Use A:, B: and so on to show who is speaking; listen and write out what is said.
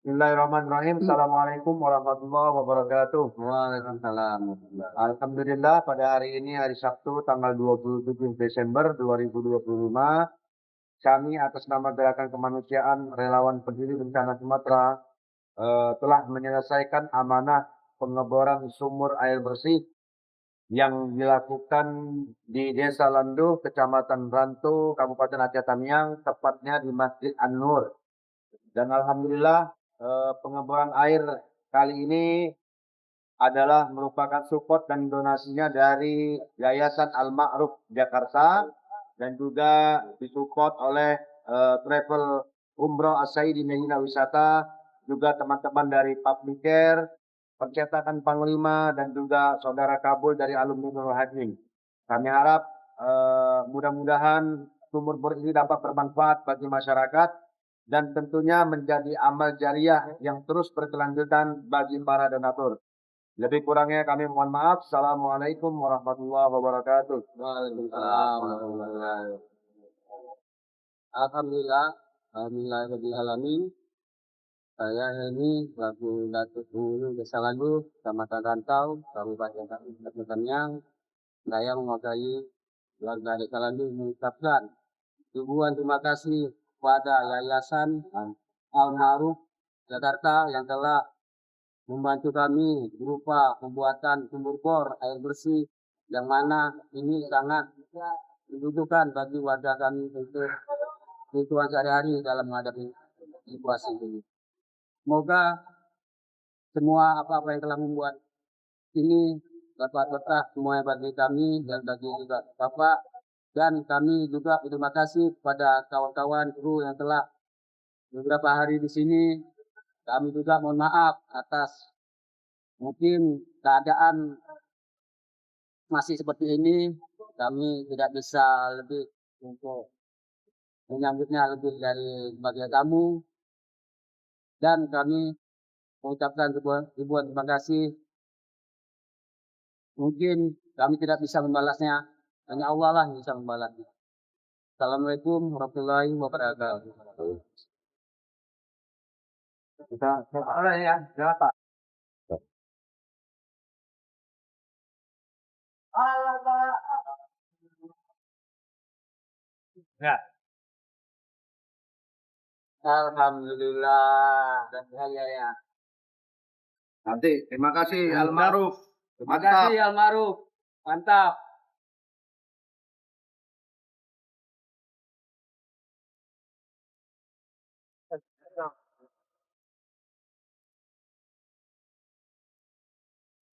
A: Bismillahirrahmanirrahim. Assalamualaikum warahmatullahi wabarakatuh.
B: Waalaikumsalam.
A: Alhamdulillah pada hari ini hari Sabtu tanggal 27 Desember 2025 kami atas nama Gerakan Kemanusiaan Relawan Peduli Bencana Sumatera telah menyelesaikan amanah pengeboran sumur air bersih yang dilakukan di Desa Landuh, Kecamatan Rantu, Kabupaten Aceh Tamiang, tepatnya di Masjid An-Nur. Dan alhamdulillah pengeboran air kali ini adalah merupakan support dan donasinya dari Yayasan Al-Ma'ruf Jakarta dan juga disupport oleh Travel Umroh As-Saidi Medina Wisata, juga teman-teman dari Public Care, Percetakan Panglima, dan juga Saudara Kabul dari alumni Nurul Hajim. Kami harap mudah-mudahan sumur bor ini dapat bermanfaat bagi masyarakat dan tentunya menjadi amal jariah yang terus berkelanjutan bagi para donatur. Lebih kurangnya kami mohon maaf. Assalamualaikum warahmatullahi wabarakatuh.
B: Waalaikumsalam warahmatullahi wabarakatuh. Alhamdulillah, alhamdulillahirabbil alamin. Saya ini selaku Datuk Hulu Desa Landuh, Kecamatan Rantau, Kabupaten Tamiang. Saya mewakili warga Desa Landuh mengucapkan ribuan terima kasih kepada Yayasan Al-Ma'ruf Jakarta yang telah membantu kami berupa pembuatan sumur bor air bersih yang mana ini sangat dibutuhkan bagi warga kami untuk kebutuhan sehari-hari dalam menghadapi situasi ini. Semoga semua apa-apa yang telah membuat ini dapat berkah semuanya bagi kami dan bagi juga Bapak, dan kami juga berterima kasih kepada kawan-kawan kru yang telah beberapa hari di sini. Kami juga mohon maaf atas mungkin keadaan masih seperti ini. Kami tidak bisa lebih untuk menyambutnya lebih dari sebagai tamu. Dan kami mengucapkan ribuan terima kasih. Mungkin kami tidak bisa membalasnya, hanya Allah lah yang bisa membalasnya. Assalamualaikum warahmatullahi wabarakatuh.
A: Kita ya, siapa? Ya.
B: Alhamdulillah. Dan ya.
A: Nanti terima kasih
B: Mantap.
A: Al-Ma'ruf.
B: Terima kasih Almarhum. Mantap.